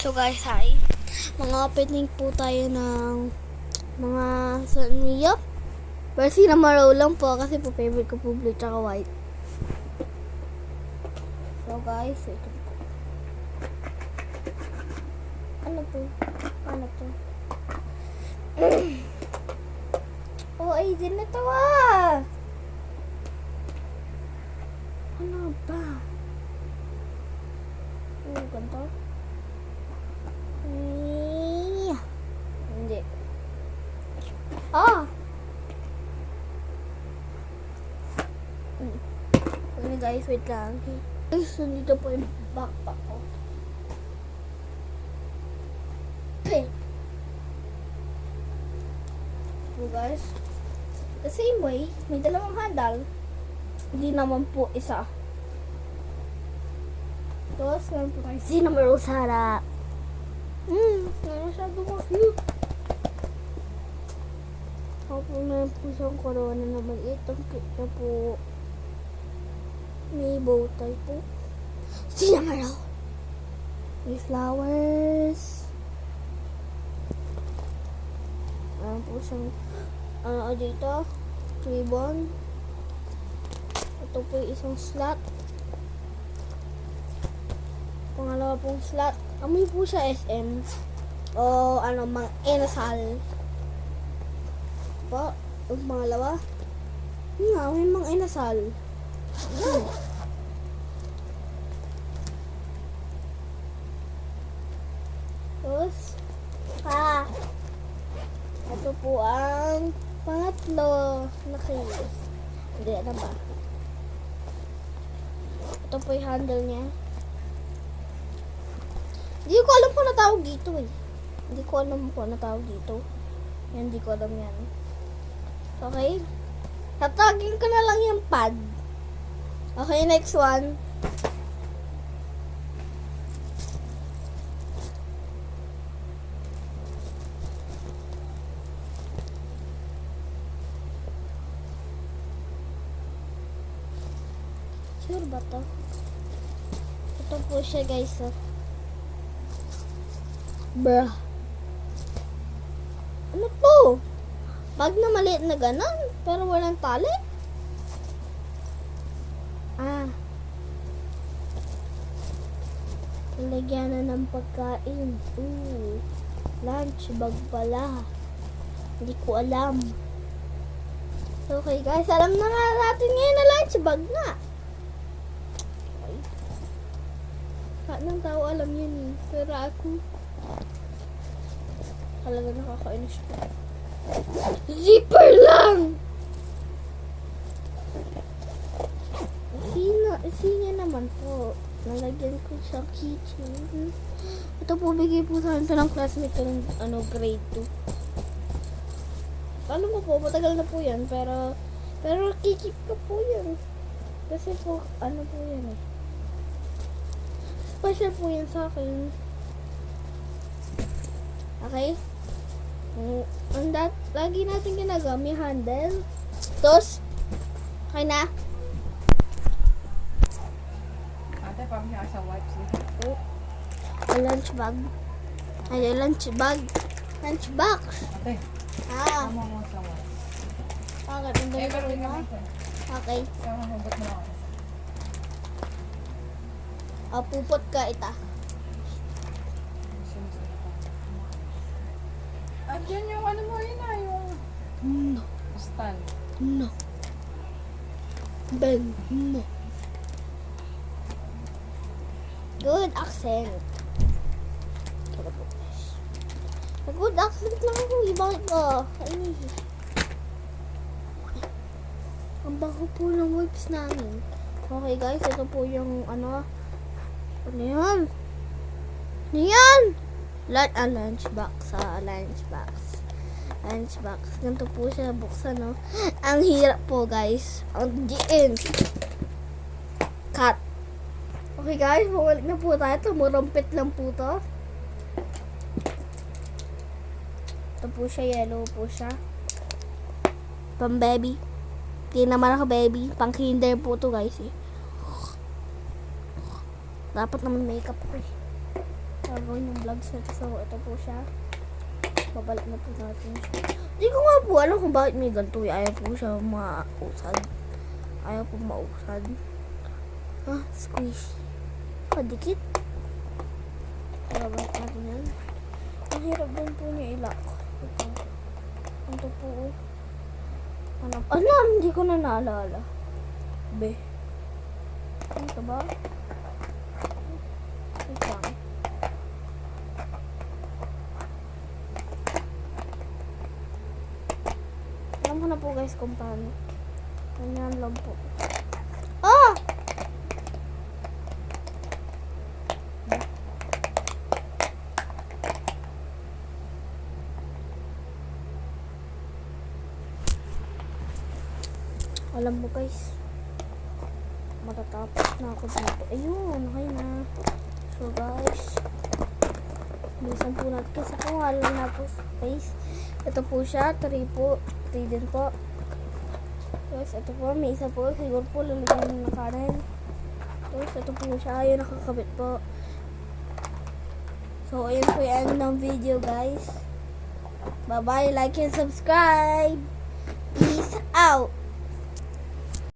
So guys, hi. Mga opening po tayo ng mga Sanrio. Pero sinamaraw lang po kasi po favorite ko po blue tsaka white. So guys, ito po. Ano po? Ano to? Oh, ay din na to ah! Ano ba? Oh, ganito? Hindi. Ah! Ano guys, wait lang. Guys, so dito po yung backpack ko. Okay. So guys, the same way, may dalawang handle. Hindi naman po isa. Tapos, meron po tayo cinnamon roll harap. Masyado ko cute. Opo, meron po siyang corona na maliit. Ang cute na po. May bow tie po. Cinnamon roll. May flowers. Meron po siyang dito. Ribbon. Ito po yung isang slot. Pangalawa pong slot. Amoy po siya SM. O mang inasal. Po. Yung pangalawa. Amoy mang inasal. Tapos, ito po ang pangatlo na case. Hindi, ano ba? Ito po yung handle niya. Hindi ko alam kung natawag dito eh. Hindi ko alam kung natawag dito. Yan, hindi ko alam yan. Okay? Tatagin ko na lang yung pad. Okay, next one. Sure ba to? Ito po siya guys. Bruh. Ano to? Bag na maliit na ganon, pero walang tali. Lagyan na ng pagkain. Lunch bag pala. Hindi ko alam. Okay guys, alam na nga natin ngayon na lunch bag na. Okay. Lahat ng tao alam yun eh. Pero ako, talaga nakakainis po. Zipper lang! Isinya naman po. Nalagyan ko sa kitchen. Ito po, bigay po sa akin ng classmate ko ng grade 2. Alam ko po, matagal na po yan. Pero kikip ko po yan. Kasi po, po yan eh. Special po yan sa akin. Okay? Lagi natin ginagawa, may handle. Tapos, okay na? Ate, pamilya sa wipes dito. Lunch bag. Ay, lunch bag. Lunch box. Ate, tama mo sa wipes. Bakit? Ang dami ko na. Okay. Tama mo, ba't mo ako? Pupot ka ita. At yan yung mo yun yung No. stand. No. Ben. No. Good accent. Good accent lang ako. Bakit ba? Ay. Ang baho po ng wipes namin. Okay guys, ito po yung Ano yan? Ano yan? Lunchbox. Lunchbox. Ganito po siya buksan, no? Ang hirap po, guys. Ang GN. Cut. Okay, guys. Bumalik na po tayo. Tumurumpit lang po to. Ito po siya. Yellow po siya. Pang baby. Hindi naman ako baby. Pang kinder po to, guys, eh. Dapat naman makeup ko, eh. gagawin yung vlogs na to. So, ito po siya. Babalik na po natin siya. Hindi ko nga po alam kung bakit may ganito. Ayaw po siya mausad. Ayaw po mausad. Ah, squish. Kadikit. Babalik natin yan. Ang hirap din po niya ilak. Ito po. Ano? Hindi ko na naalala. Be. Ito ba? Wait lang. Alam ko na po guys kung paano. Ganyan lang po. Ah! Alam mo guys, matatapos na ako dito. Ayun, okay na. So guys, bilisan po natin kasi kung wala na po space. Ito po siya, 3 po. 3 din po. Guys, ito po, may isa po. Siguro po lalagyan ng kanin. Guys, ito po siya. Ayun, nakakabit po. So, ayun po yung end ng video guys. Bye-bye, like and subscribe. Peace out.